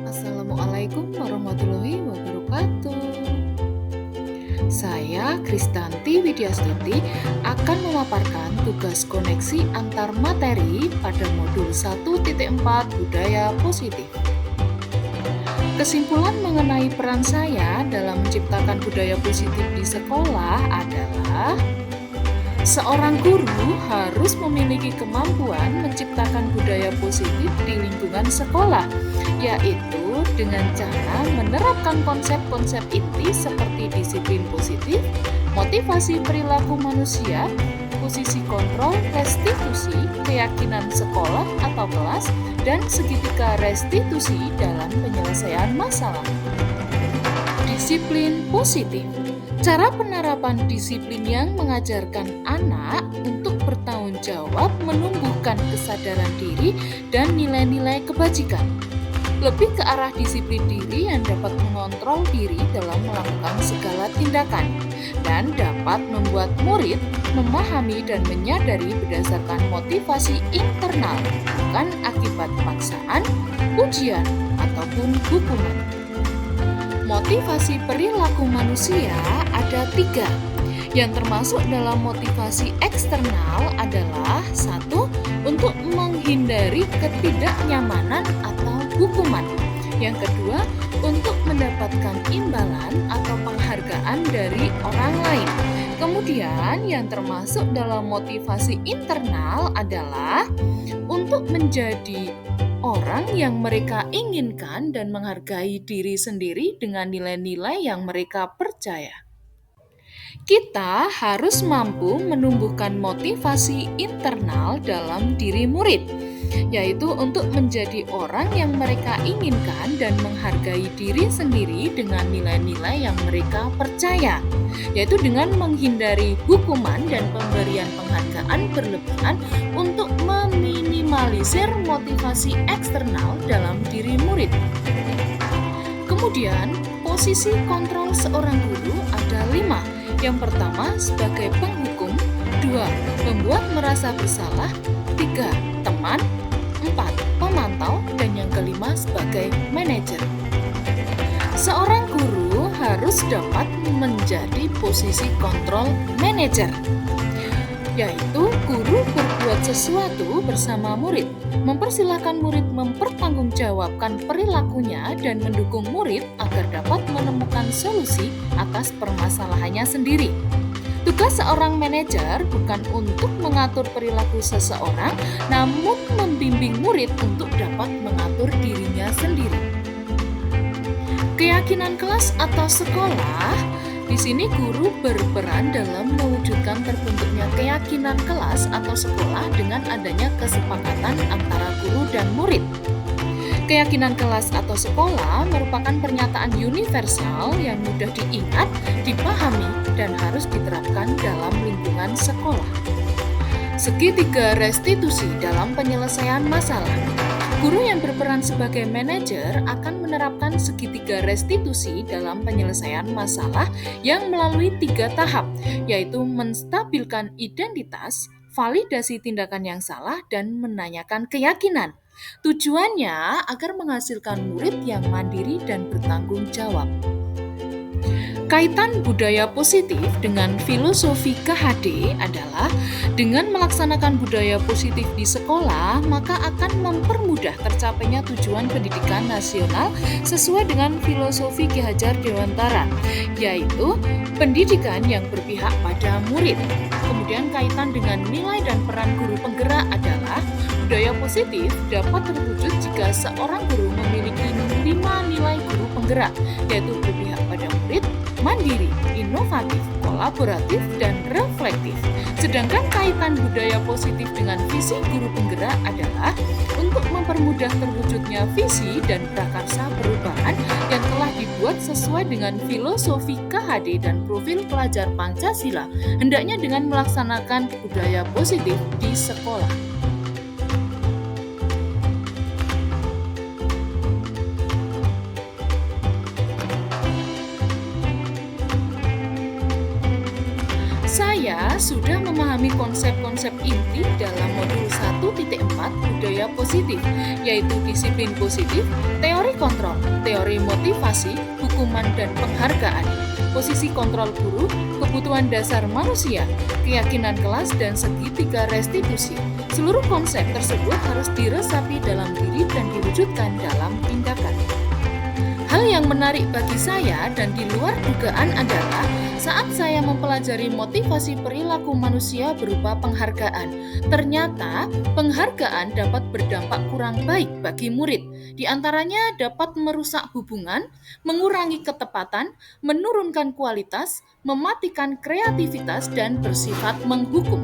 Assalamualaikum warahmatullahi wabarakatuh. Saya Kristanti Widyastuti akan memaparkan tugas koneksi antar materi pada modul 1.4 Budaya Positif. Kesimpulan mengenai peran saya dalam menciptakan budaya positif di sekolah adalah seorang guru harus memiliki kemampuan menciptakan budaya positif di lingkungan sekolah, yaitu dengan cara menerapkan konsep-konsep inti seperti disiplin positif, motivasi perilaku manusia, posisi kontrol, restitusi, keyakinan sekolah atau kelas, dan segitiga restitusi dalam penyelesaian masalah. Disiplin positif. Cara penerapan disiplin yang mengajarkan anak untuk bertanggung jawab menumbuhkan kesadaran diri dan nilai-nilai kebajikan. Lebih ke arah disiplin diri yang dapat mengontrol diri dalam melakukan segala tindakan dan dapat membuat murid memahami dan menyadari berdasarkan motivasi internal, bukan akibat paksaan, ujian, ataupun hukuman. Motivasi perilaku manusia ada 3, yang termasuk dalam motivasi eksternal adalah 1. Untuk menghindari ketidaknyamanan atau hukuman. Yang kedua, untuk mendapatkan imbalan atau penghargaan dari orang lain. Kemudian yang termasuk dalam motivasi internal adalah untuk menjadi orang yang mereka inginkan dan menghargai diri sendiri dengan nilai-nilai yang mereka percaya. Kita harus mampu menumbuhkan motivasi internal dalam diri murid, yaitu untuk menjadi orang yang mereka inginkan dan menghargai diri sendiri dengan nilai-nilai yang mereka percaya, yaitu dengan menghindari hukuman dan pemberian penghargaan berlebihan untuk meminimalisir motivasi eksternal dalam diri murid. Kemudian, posisi kontrol seorang guru ada 5. Yang pertama sebagai penghukum, 2. Membuat merasa bersalah, 3. Teman, 4. Pemantau, dan yang kelima sebagai manajer. Seorang guru harus dapat menjadi posisi kontrol manajer, yaitu guru berbuat sesuatu bersama murid, mempersilahkan murid mempertanggungjawabkan perilakunya dan mendukung murid agar dapat menemukan solusi atas permasalahannya sendiri. Tugas seorang manajer bukan untuk mengatur perilaku seseorang, namun membimbing murid untuk dapat mengatur dirinya sendiri. Keyakinan kelas atau sekolah. Di sini guru berperan dalam mewujudkan terbentuknya keyakinan kelas atau sekolah dengan adanya kesepakatan antara guru dan murid. Keyakinan kelas atau sekolah merupakan pernyataan universal yang mudah diingat, dipahami, dan harus diterapkan dalam lingkungan sekolah. Segitiga restitusi dalam penyelesaian masalah. Guru yang berperan sebagai manajer akan menerapkan segitiga restitusi dalam penyelesaian masalah yang melalui 3 tahap, yaitu menstabilkan identitas, validasi tindakan yang salah, dan menanyakan keyakinan. Tujuannya agar menghasilkan murid yang mandiri dan bertanggung jawab. Kaitan budaya positif dengan filosofi KHD adalah dengan melaksanakan budaya positif di sekolah, maka akan mempermudah tercapainya tujuan pendidikan nasional sesuai dengan filosofi Ki Hajar Dewantara, yaitu pendidikan yang berpihak pada murid. Kemudian kaitan dengan nilai dan peran guru penggerak adalah budaya positif dapat terwujud jika seorang guru memiliki 5 nilai guru penggerak, yaitu berpihak pada murid, mandiri, inovatif, kolaboratif, dan reflektif. Sedangkan kaitan budaya positif dengan visi guru penggerak adalah untuk mempermudah terwujudnya visi dan prakarsa perubahan yang telah dibuat sesuai dengan filosofi KHD dan profil pelajar Pancasila, hendaknya dengan melaksanakan budaya positif di sekolah. Saya sudah memahami konsep-konsep inti dalam modul 1.4 Budaya Positif, yaitu disiplin positif, teori kontrol, teori motivasi, hukuman dan penghargaan, posisi kontrol guru, kebutuhan dasar manusia, keyakinan kelas, dan segitiga restitusi. Seluruh konsep tersebut harus diresapi dalam diri dan diwujudkan dalam tindakan. Hal yang menarik bagi saya dan di luar dugaan adalah saat saya mempelajari motivasi perilaku manusia berupa penghargaan. Ternyata penghargaan dapat berdampak kurang baik bagi murid. Di antaranya dapat merusak hubungan, mengurangi ketepatan, menurunkan kualitas, mematikan kreativitas, dan bersifat menghukum.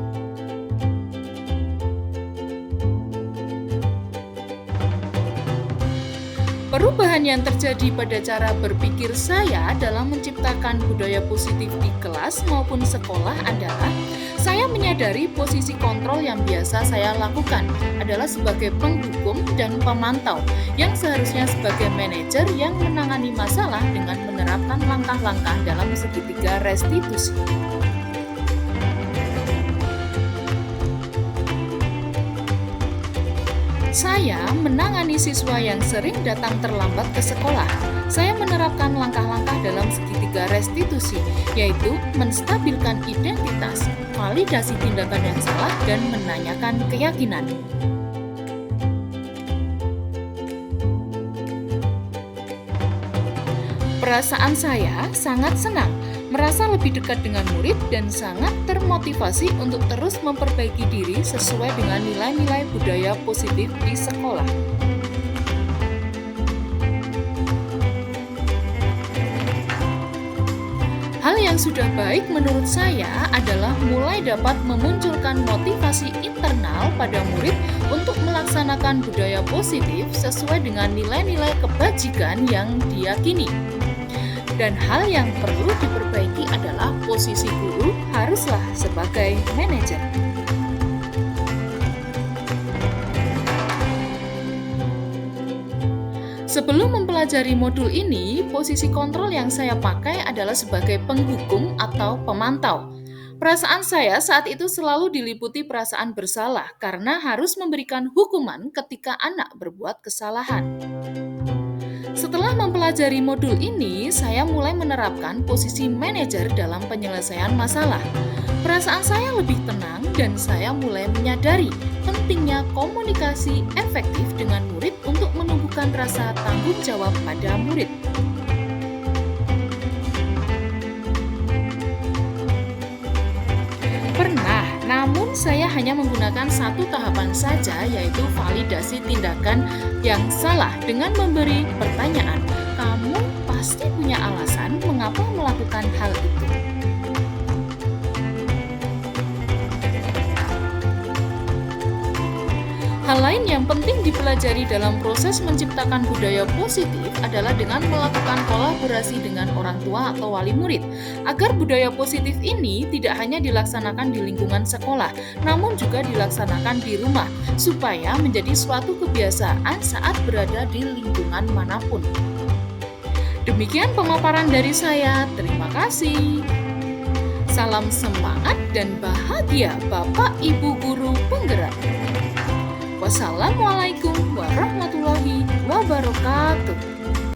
Perubahan yang terjadi pada cara berpikir saya dalam menciptakan budaya positif di kelas maupun sekolah adalah saya menyadari posisi kontrol yang biasa saya lakukan adalah sebagai penghukum dan pemantau yang seharusnya sebagai manajer yang menangani masalah dengan menerapkan langkah-langkah dalam segitiga restitusi. Saya menangani siswa yang sering datang terlambat ke sekolah. Saya menerapkan langkah-langkah dalam segitiga restitusi, yaitu menstabilkan identitas, validasi tindakan yang salah, dan menanyakan keyakinan. Perasaan saya sangat senang, merasa lebih dekat dengan murid dan sangat termotivasi untuk terus memperbaiki diri sesuai dengan nilai-nilai budaya positif di sekolah. Hal yang sudah baik menurut saya adalah mulai dapat memunculkan motivasi internal pada murid untuk melaksanakan budaya positif sesuai dengan nilai-nilai kebajikan yang diyakini. Dan hal yang perlu diperbaiki adalah posisi guru haruslah sebagai manajer. Sebelum mempelajari modul ini, posisi kontrol yang saya pakai adalah sebagai penghukum atau pemantau. Perasaan saya saat itu selalu diliputi perasaan bersalah karena harus memberikan hukuman ketika anak berbuat kesalahan. Setelah mempelajari modul ini, saya mulai menerapkan posisi manajer dalam penyelesaian masalah. Perasaan saya lebih tenang dan saya mulai menyadari pentingnya komunikasi efektif dengan murid untuk menumbuhkan rasa tanggung jawab pada murid. Pernah, namun saya hanya menggunakan satu tahapan saja, yaitu validasi tindakan yang salah dengan memberi pertanyaan. Kamu pasti punya alasan mengapa melakukan hal itu. Hal lain yang penting dipelajari dalam proses menciptakan budaya positif adalah dengan melakukan kolaborasi dengan orang tua atau wali murid, agar budaya positif ini tidak hanya dilaksanakan di lingkungan sekolah, namun juga dilaksanakan di rumah, supaya menjadi suatu kebiasaan saat berada di lingkungan manapun. Demikian pemaparan dari saya, terima kasih. Salam semangat dan bahagia Bapak Ibu Guru Penggerak. Wassalamualaikum warahmatullahi wabarakatuh.